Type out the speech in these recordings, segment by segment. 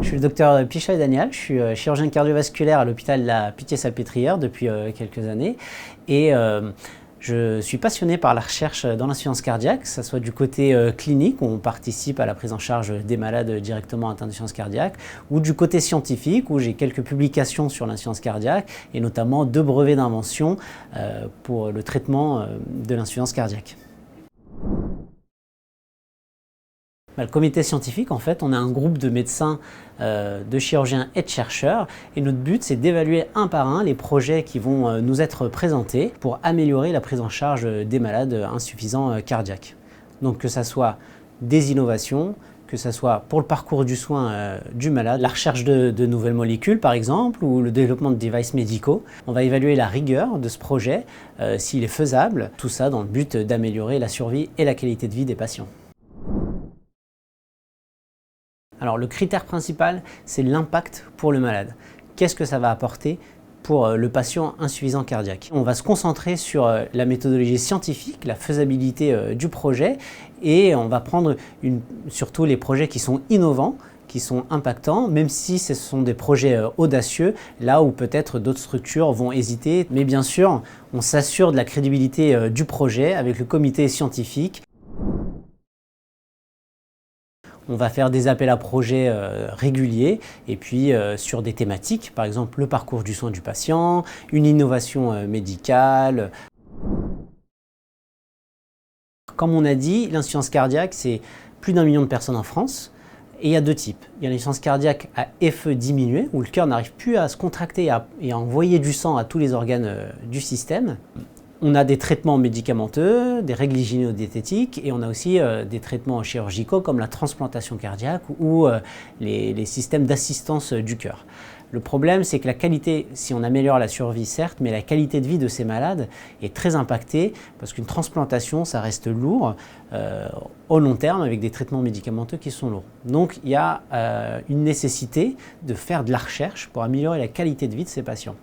Je suis le docteur Pichal-Daniel, je suis chirurgien cardiovasculaire à l'hôpital de la Pitié-Salpêtrière depuis quelques années et je suis passionné par la recherche dans l'insuffisance cardiaque, que ce soit du côté clinique où on participe à la prise en charge des malades directement atteints d'insuffisance cardiaque ou du côté scientifique où j'ai quelques publications sur l'insuffisance cardiaque et notamment 2 brevets d'invention pour le traitement de l'insuffisance cardiaque. Le comité scientifique, en fait, on a un groupe de médecins, de chirurgiens et de chercheurs et notre but c'est d'évaluer un par un les projets qui vont nous être présentés pour améliorer la prise en charge des malades insuffisants cardiaques. Donc que ça soit des innovations, que ce soit pour le parcours du soin du malade, la recherche de nouvelles molécules par exemple, ou le développement de devices médicaux. On va évaluer la rigueur de ce projet, s'il est faisable, tout ça dans le but d'améliorer la survie et la qualité de vie des patients. Alors le critère principal, c'est l'impact pour le malade. Qu'est-ce que ça va apporter pour le patient insuffisant cardiaque? On va se concentrer sur la méthodologie scientifique, la faisabilité du projet et on va prendre surtout les projets qui sont innovants, qui sont impactants, même si ce sont des projets audacieux, là où peut-être d'autres structures vont hésiter. Mais bien sûr, on s'assure de la crédibilité du projet avec le comité scientifique. On va faire des appels à projets réguliers et puis sur des thématiques, par exemple le parcours du soin du patient, une innovation médicale. Comme on a dit, l'insuffisance cardiaque, c'est plus d'1 million de personnes en France et il y a 2 types. Il y a l'insuffisance cardiaque à effet diminué où le cœur n'arrive plus à se contracter et à envoyer du sang à tous les organes du système. On a des traitements médicamenteux, des règles hygiéno-diététiques et on a aussi des traitements chirurgicaux comme la transplantation cardiaque ou les systèmes d'assistance du cœur. Le problème, c'est que la qualité, si on améliore la survie certes, mais la qualité de vie de ces malades est très impactée parce qu'une transplantation, ça reste lourd au long terme avec des traitements médicamenteux qui sont lourds. Donc il y a une nécessité de faire de la recherche pour améliorer la qualité de vie de ces patients.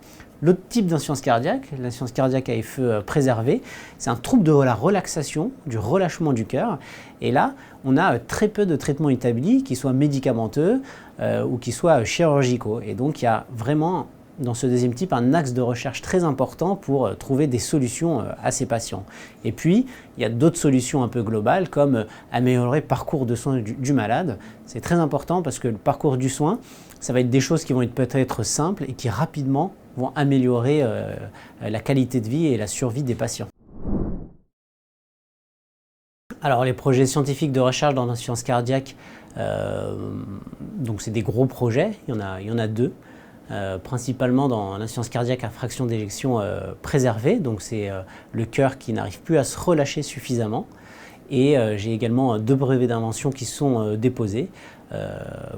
L'autre type d'insuffisance cardiaque, l'insuffisance cardiaque à effet préservé, c'est un trouble de la relaxation, du relâchement du cœur. Et là, on a très peu de traitements établis, qui soient médicamenteux ou qui soient chirurgicaux. Et donc, il y a vraiment, dans ce deuxième type, un axe de recherche très important pour trouver des solutions à ces patients. Et puis, il y a d'autres solutions un peu globales, comme améliorer le parcours de soins du malade. C'est très important parce que le parcours du soin, ça va être des choses qui vont être peut-être simples et qui rapidement vont améliorer la qualité de vie et la survie des patients. Alors les projets scientifiques de recherche dans l'insuffisance cardiaque, donc c'est des gros projets, il y en a 2. Principalement dans l'insuffisance cardiaque à fraction d'éjection préservée, donc c'est le cœur qui n'arrive plus à se relâcher suffisamment. Et j'ai également 2 brevets d'invention qui sont déposés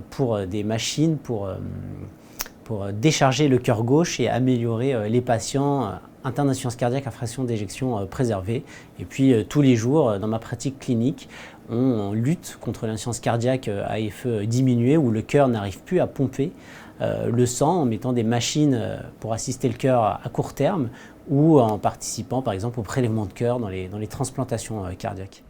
pour des machines pour décharger le cœur gauche et améliorer les patients atteints d'insuffisance cardiaque à fraction d'éjection préservée. Et puis tous les jours, dans ma pratique clinique, on lutte contre l'insuffisance cardiaque à effet diminué où le cœur n'arrive plus à pomper le sang en mettant des machines pour assister le cœur à court terme ou en participant par exemple au prélèvement de cœur dans les transplantations cardiaques.